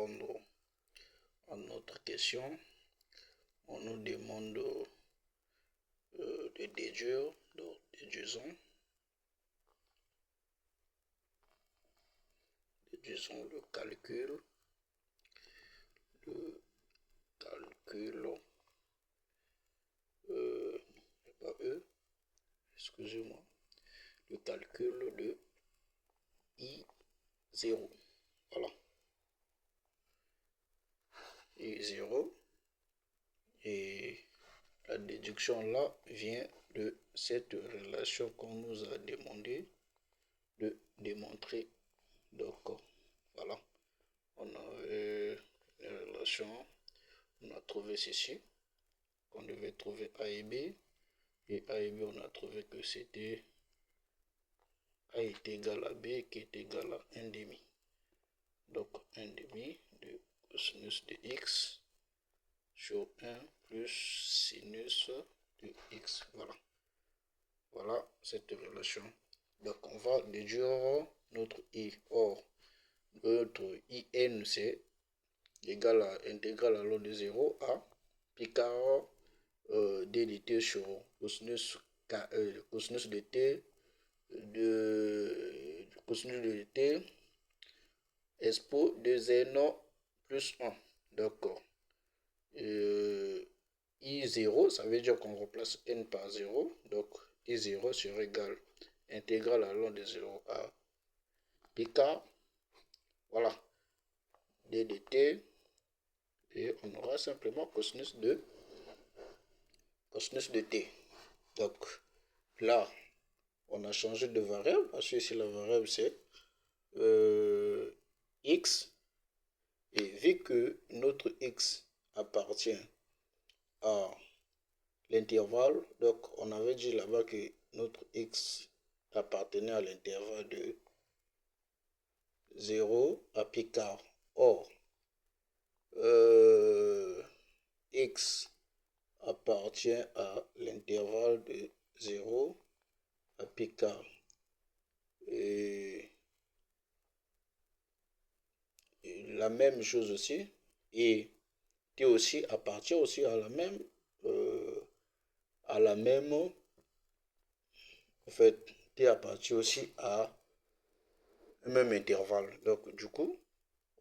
répondre à notre question. On nous demande de déduire, donc déduisons le calcul, excusez-moi, le calcul de I0, voilà, I0, et la déduction là vient de cette relation qu'on nous a demandé de démontrer. Donc voilà, on a une relation, on a trouvé ceci, qu'on devait trouver A et B, et A et B on a trouvé que c'était A est égal à B qui est égal à 1 demi. Donc 1 demi de cosinus de x sur 1 plus sinus de x. Voilà. Voilà cette relation. Donc on va déduire notre I. Or, notre IN c'est égal à intégral à l'ordre de 0 à pi quart d dt sur cosinus de t de cosinus de t expo de n plus 1. D'accord. I0, ça veut dire qu'on remplace n par 0. Donc I0 sera égal intégral allant de 0 à pi quart. Voilà. D dt. Et on aura simplement cosinus de t. Donc là, on a changé de variable parce que ici la variable c'est x. Et vu que notre x appartient à l'intervalle, donc on avait dit là-bas que notre x appartenait à l'intervalle de 0 à pi quart. Or, x appartient à l'intervalle de 0 à pi quart. Et la même chose aussi, et t aussi appartient aussi à la même en fait t appartient aussi à un même intervalle. Donc du coup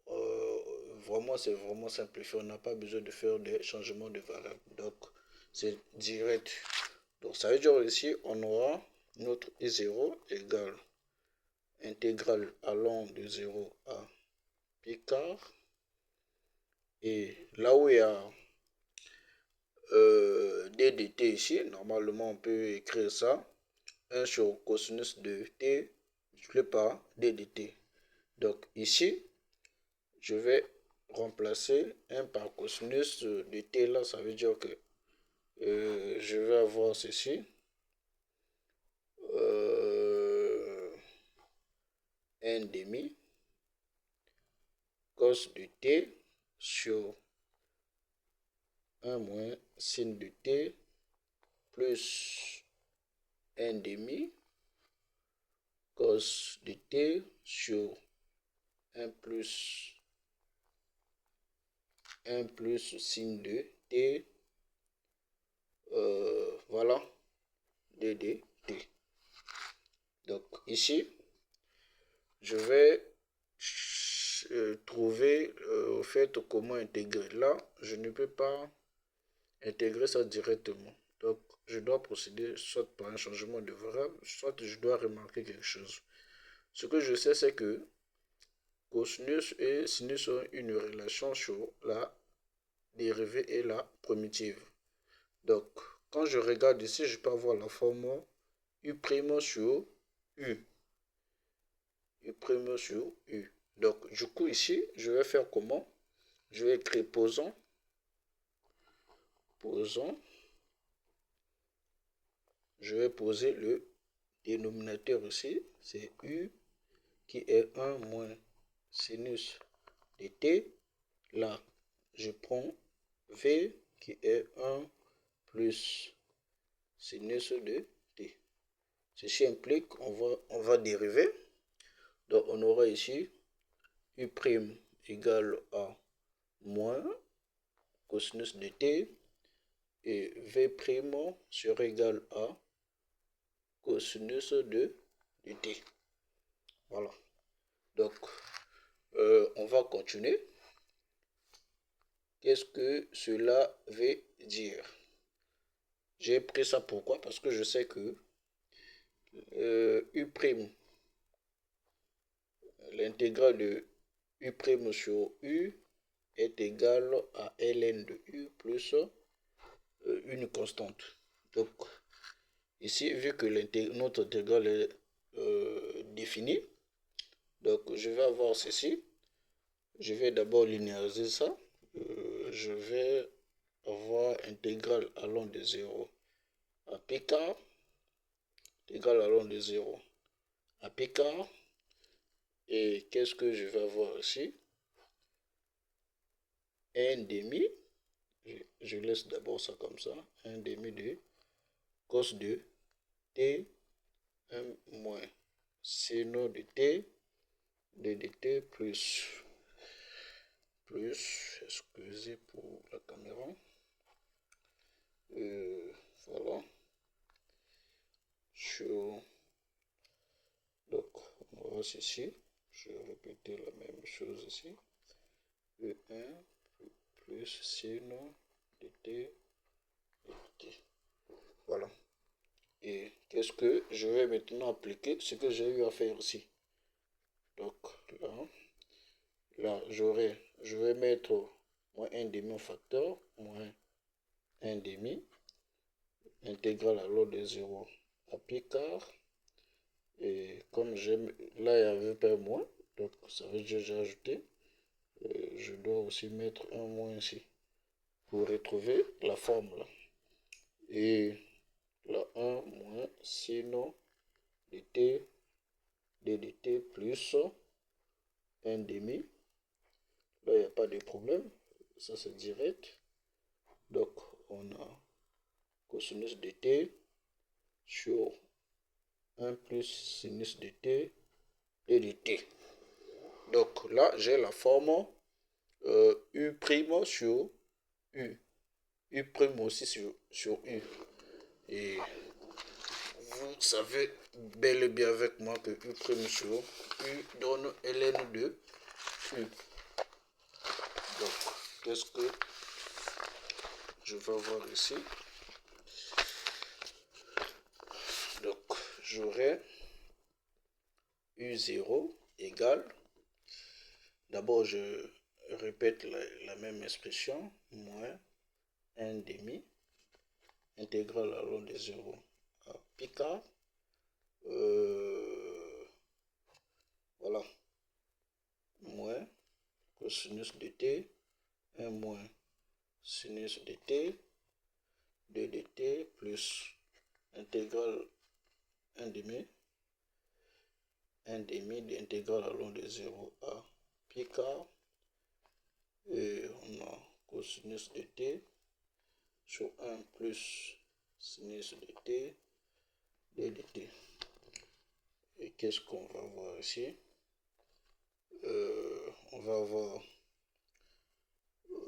vraiment c'est vraiment simplifié, on n'a pas besoin de faire des changements de variable, donc c'est direct. Donc ça veut dire ici on aura notre I0 égale intégrale allant de 0 à pi quart, et là où il y a d dt ici, normalement on peut écrire ça 1 sur cosinus de t multiplié par d dt. Donc ici je vais remplacer 1 par cosinus de t là, ça veut dire que je vais avoir ceci 1 demi cos de t sur 1 moins sin de t plus 1 demi cos de t sur 1 plus sin de t, voilà, d dt. Donc ici, je vais trouver au fait comment intégrer. Là, je ne peux pas intégrer ça directement. Donc, je dois procéder soit par un changement de variable, soit je dois remarquer quelque chose. Ce que je sais, c'est que cosinus et sinus ont une relation sur la dérivée et la primitive. Donc, quand je regarde ici, je peux avoir la forme U' sur U. U' sur U. Donc, du coup, ici, je vais faire comment? Je vais écrire posons. Je vais poser le dénominateur ici. C'est U qui est 1 moins sinus de t. Là, je prends V qui est 1 plus sinus de t. Ceci implique qu'on va dériver. Donc on aura ici U' égale à moins cosinus de t, et V' sera égal à cosinus de t. Voilà. Donc, on va continuer. Qu'est-ce que cela veut dire? J'ai pris ça pourquoi? Parce que je sais que U', l'intégrale de U' sur U est égale à ln de U plus une constante. Donc, ici, vu que notre intégrale est définie, donc je vais avoir ceci. Je vais d'abord linéariser ça. Je vais avoir intégrale allant de 0 à p quart, intégrale allant de 0 à p quart. Et qu'est-ce que je vais avoir ici? 1 demi. Je laisse d'abord ça comme ça. 1 demi de cos de t 1 moins seno de t de dt plus, excusez pour la caméra, voilà, sur, donc on va ceci, je vais répéter la même chose ici, E1 plus seno de t, voilà. Et qu'est-ce que je vais maintenant appliquer? Ce que j'ai eu à faire ici. Donc là je vais mettre moins 1 demi au facteur, moins 1 demi, intégrale alors de 0 à pi quart. Et comme j'aime, là il y avait pas moins, donc ça veut dire que j'ai ajouté. Je dois aussi mettre un moins ici pour retrouver la forme là. Et là 1 moins sino dt dt plus 1 demi. Là, il n'y a pas de problème. Ça, c'est direct. Donc, on a cosinus de t sur 1 plus sinus de t et de t. Donc, là, j'ai la forme U' sur U. U' aussi sur U. Et vous savez bel et bien avec moi que U' sur U donne ln de U. Donc, qu'est-ce que je vais voir ici? Donc, j'aurai U0 égale, d'abord je répète la même expression, moins 1 demi, intégrale allant de 0 à pi quart, voilà, moins cosinus de t, 1 moins sinus de t, de dt plus intégrale 1 demi, 1 demi d'intégrale allant de 0 à pi quart, et on a cosinus de t sur 1 plus sinus de t de dt. Et qu'est-ce qu'on va voir ici? On va avoir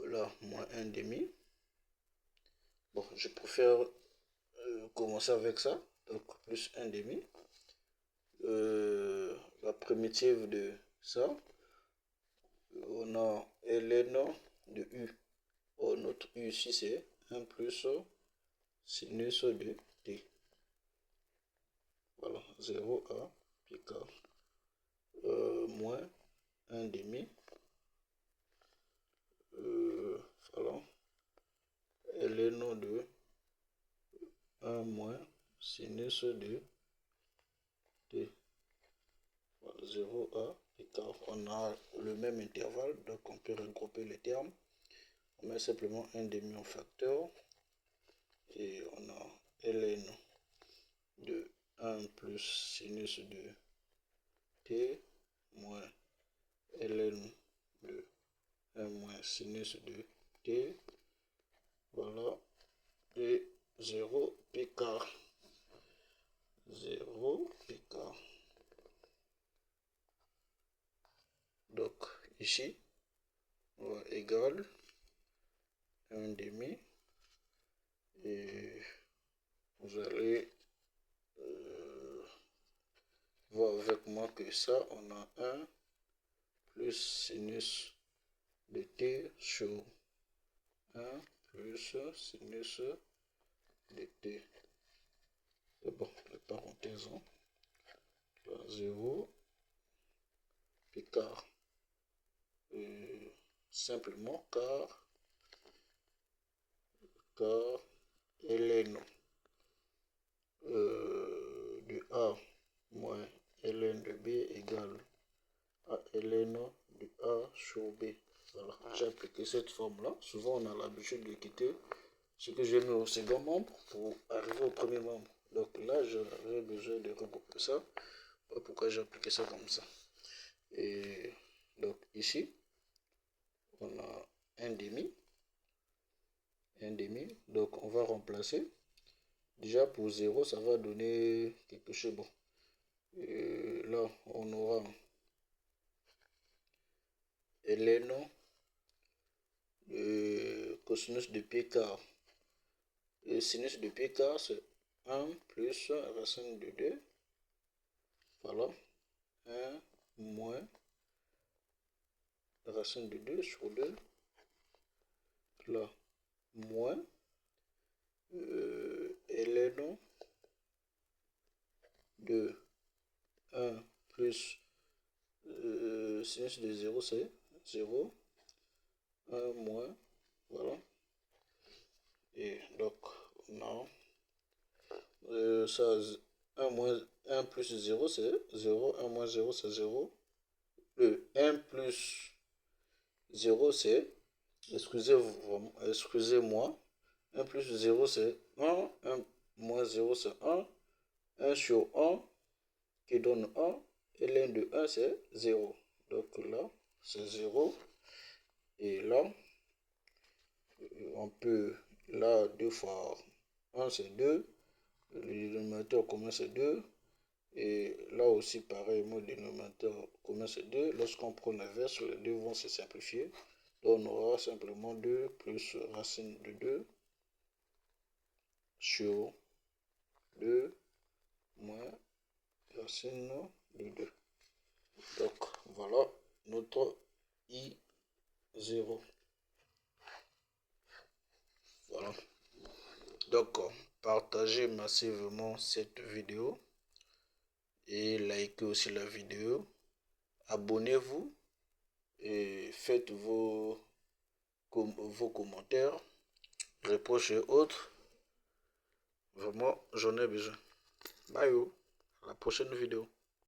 là moins 1 demi. Bon, je préfère commencer avec ça. Donc plus 1 demi. La primitive de ça, on a ln de u. Oh, notre u ici c'est 1 plus sinus de t. Voilà, 0 à pi quart. Moins 1 demi. Voilà. Ln de 1 moins sinus de t. Voilà, 0 à pi quart. On a le même intervalle, donc on peut regrouper les termes. On met simplement 1 demi au facteur. Et on a ln de 1 plus sinus de t moins ln de 1 moins sinus de t. Voilà. Et 0 pi quart. 0 pi quart. Donc ici, égale 1,5 et vous allez voir avec moi que ça, on a 1 plus sinus de t sur 1 plus sinus de t. C'est bon, les parenthèses, hein. 0 puis car. Simplement car ln de A moins ln de B égale à ln de A sur B. Voilà, j'ai appliqué cette forme-là. Souvent, on a l'habitude de quitter ce que j'ai mis au second membre pour arriver au premier membre. Donc là, j'aurais besoin de regrouper ça. Voilà pourquoi j'ai appliqué ça comme ça. Et donc ici, on a 1,5. Donc on va remplacer. Déjà pour 0, ça va donner quelque chose. Bon. Et là, on aura ln cosinus de pi quart. Le sinus de pi quart, c'est 1 plus racine de 2. Voilà. 1 moins racine de 2 sur 2. Là, moins ln de 1 plus sinus de 0, c'est 0. 1 moins, voilà. Et donc, on a ça, 1 moins 1 plus 0, c'est 0. 1 moins 0, c'est 0. Le 1 plus 0, c'est, excusez-moi, 1 plus 0, c'est 1. 1 moins 0, c'est 1. 1 sur 1 qui donne 1. Et ln de 1, c'est 0. Donc là, c'est 0. Et là, on peut, là, 2 fois 1, c'est 2. Le dénominateur commun, c'est 2. Et là aussi, pareil, le dénominateur commun, c'est 2. Lorsqu'on prend l'inverse, les deux vont se simplifier. Donc, on aura simplement 2 plus racine de 2 sur 2 moins racine de 2. Donc, voilà notre I0. Voilà. Donc, partagez massivement cette vidéo et likez aussi la vidéo. Abonnez-vous et faites vos commentaires, reproches et autres. Vraiment, j'en ai besoin. Bye, à la prochaine vidéo.